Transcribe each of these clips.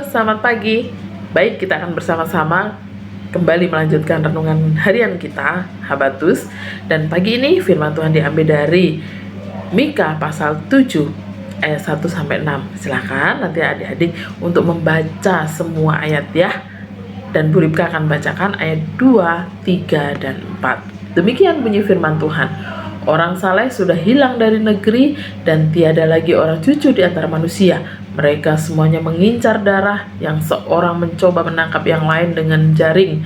selamat pagi. Baik, kita akan bersama-sama kembali melanjutkan renungan harian kita, Habatus. Dan pagi ini firman Tuhan diambil dari Mika pasal 7 ayat 1-6. Silakan nanti adik-adik untuk membaca semua ayat ya. Dan Bu Ripka akan bacakan ayat 2, 3, dan 4. Demikian bunyi firman Tuhan. Orang saleh sudah hilang dari negeri dan tiada lagi orang jujur di antara manusia. Mereka semuanya mengincar darah, yang seorang mencoba menangkap yang lain dengan jaring.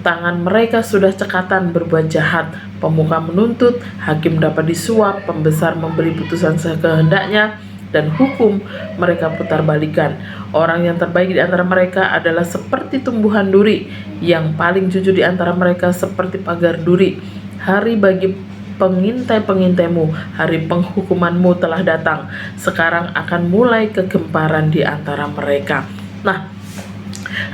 Tangan mereka sudah cekatan berbuat jahat. Pemuka menuntut, hakim dapat disuap, pembesar memberi putusan sekehendaknya, dan hukum mereka putar balikan. Orang yang terbaik di antara mereka adalah seperti tumbuhan duri, yang paling jujur di antara mereka seperti pagar duri. Hari bagi pengintai-pengintaimu, hari penghukumanmu telah datang. Sekarang akan mulai kegemparan di antara mereka. Nah,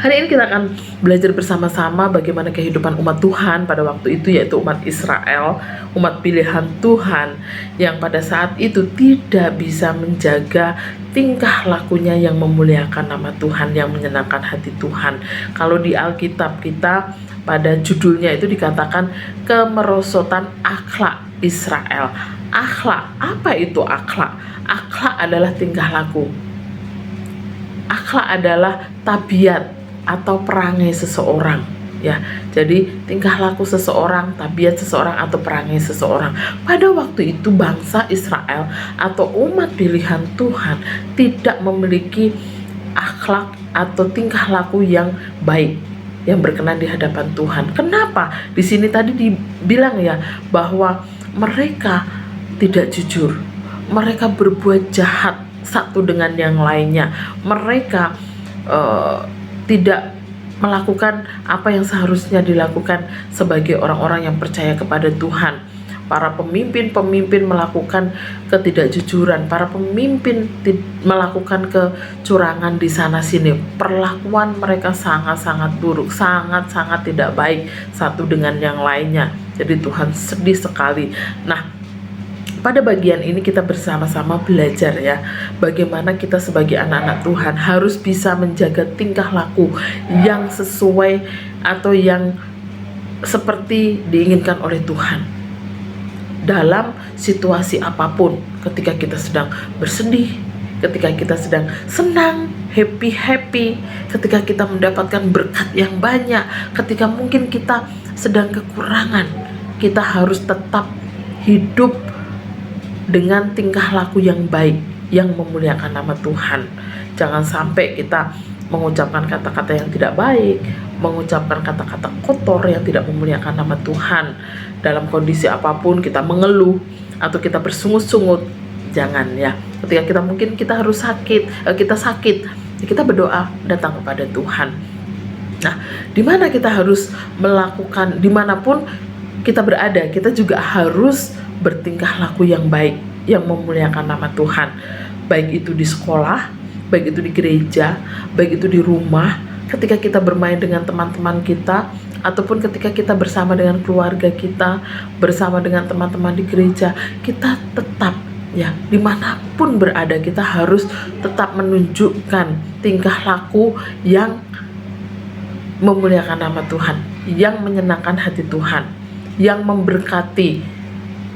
hari ini kita akan belajar bersama-sama bagaimana kehidupan umat Tuhan pada waktu itu, yaitu umat Israel, umat pilihan Tuhan, yang pada saat itu tidak bisa menjaga tingkah lakunya yang memuliakan nama Tuhan, yang menyenangkan hati Tuhan. Kalau di Alkitab kita, pada judulnya itu dikatakan kemerosotan akhlak Israel. Akhlak, apa itu akhlak? Akhlak adalah tingkah laku. Akhlak adalah tabiat atau perangai seseorang, ya. Jadi tingkah laku seseorang, tabiat seseorang, atau perangai seseorang. Pada waktu itu bangsa Israel atau umat pilihan Tuhan tidak memiliki akhlak atau tingkah laku yang baik, yang berkenan di hadapan Tuhan. Kenapa? Di sini tadi dibilang ya bahwa mereka tidak jujur. Mereka berbuat jahat satu dengan yang lainnya. Mereka tidak melakukan apa yang seharusnya dilakukan sebagai orang-orang yang percaya kepada Tuhan. Para pemimpin melakukan ketidakjujuran, para pemimpin melakukan kecurangan di sana sini. Perlakuan mereka sangat-sangat buruk, sangat-sangat tidak baik satu dengan yang lainnya. Jadi Tuhan sedih sekali. Nah, pada bagian ini kita bersama-sama belajar ya, bagaimana kita sebagai anak-anak Tuhan harus bisa menjaga tingkah laku yang sesuai atau yang seperti diinginkan oleh Tuhan. Dalam situasi apapun, ketika kita sedang bersedih, ketika kita sedang senang, happy, ketika kita mendapatkan berkat yang banyak, ketika mungkin kita sedang kekurangan, kita harus tetap hidup dengan tingkah laku yang baik, yang memuliakan nama Tuhan. Jangan sampai kita mengucapkan kata-kata yang tidak baik, mengucapkan kata-kata kotor yang tidak memuliakan nama Tuhan. Dalam kondisi apapun kita mengeluh atau kita bersungut-sungut, jangan ya. Ketika kita mungkin kita harus sakit, kita berdoa datang kepada Tuhan. Nah, dimana kita harus melakukan, dimanapun kita berada, kita juga harus bertingkah laku yang baik, yang memuliakan nama Tuhan. Baik itu di sekolah, baik itu di gereja, baik itu di rumah, ketika kita bermain dengan teman-teman kita, ataupun ketika kita bersama dengan keluarga kita, bersama dengan teman-teman di gereja, kita tetap ya, dimanapun berada, kita harus tetap menunjukkan tingkah laku yang memuliakan nama Tuhan, yang menyenangkan hati Tuhan, yang memberkati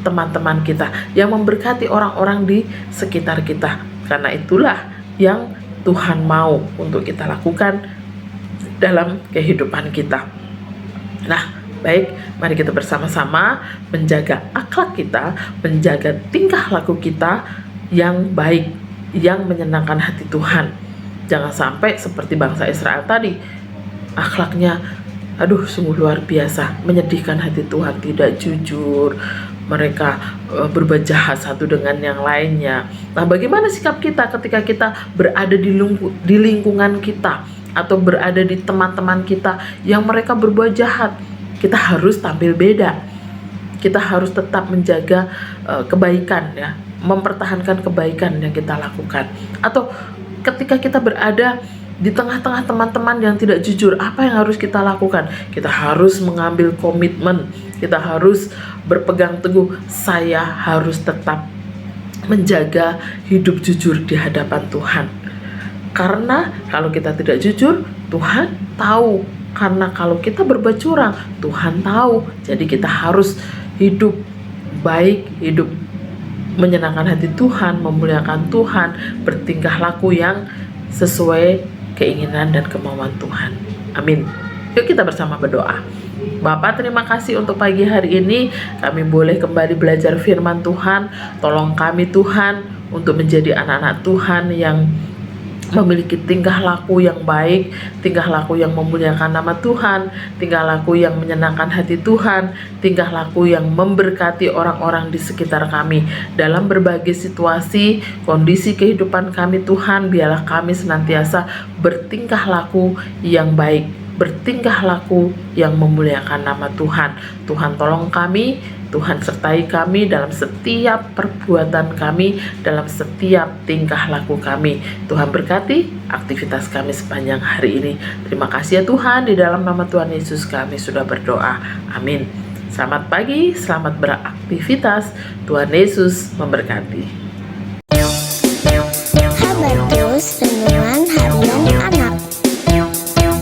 teman-teman kita, yang memberkati orang-orang di sekitar kita. Karena itulah yang Tuhan mau untuk kita lakukan dalam kehidupan kita. Nah, baik, mari kita bersama-sama menjaga akhlak kita, menjaga tingkah laku kita yang baik, yang menyenangkan hati Tuhan. Jangan sampai seperti bangsa Israel tadi, akhlaknya sungguh luar biasa, menyedihkan hati Tuhan, tidak jujur, mereka berbuat jahat satu dengan yang lainnya. Nah, bagaimana sikap kita ketika kita berada di lingkungan kita atau berada di teman-teman kita yang mereka berbuat jahat? Kita harus tampil beda. Kita harus tetap menjaga kebaikan ya, mempertahankan kebaikan yang kita lakukan. Atau ketika kita berada di tengah-tengah teman-teman yang tidak jujur, apa yang harus kita lakukan? Kita harus mengambil komitmen, kita harus berpegang teguh, saya harus tetap menjaga hidup jujur di hadapan Tuhan. Karena kalau kita tidak jujur, Tuhan tahu. Karena kalau kita berbuat curang, Tuhan tahu. Jadi kita harus hidup baik, hidup menyenangkan hati Tuhan, memuliakan Tuhan, bertingkah laku yang sesuai keinginan dan kemauan Tuhan. Amin. Yuk kita bersama berdoa. Bapak, terima kasih untuk pagi hari ini. Kami boleh kembali belajar firman Tuhan. Tolong kami Tuhan untuk menjadi anak-anak Tuhan yang memiliki tingkah laku yang baik, tingkah laku yang memuliakan nama Tuhan, tingkah laku yang menyenangkan hati Tuhan, tingkah laku yang memberkati orang-orang di sekitar kami. Dalam berbagai situasi, kondisi kehidupan kami Tuhan, biarlah kami senantiasa bertingkah laku yang baik, bertingkah laku yang memuliakan nama Tuhan. Tuhan tolong kami, Tuhan sertai kami dalam setiap perbuatan kami, dalam setiap tingkah laku kami. Tuhan berkati aktivitas kami sepanjang hari ini. Terima kasih ya Tuhan, di dalam nama Tuhan Yesus kami sudah berdoa. Amin. Selamat pagi, selamat beraktivitas. Tuhan Yesus memberkati. Habatus Penuai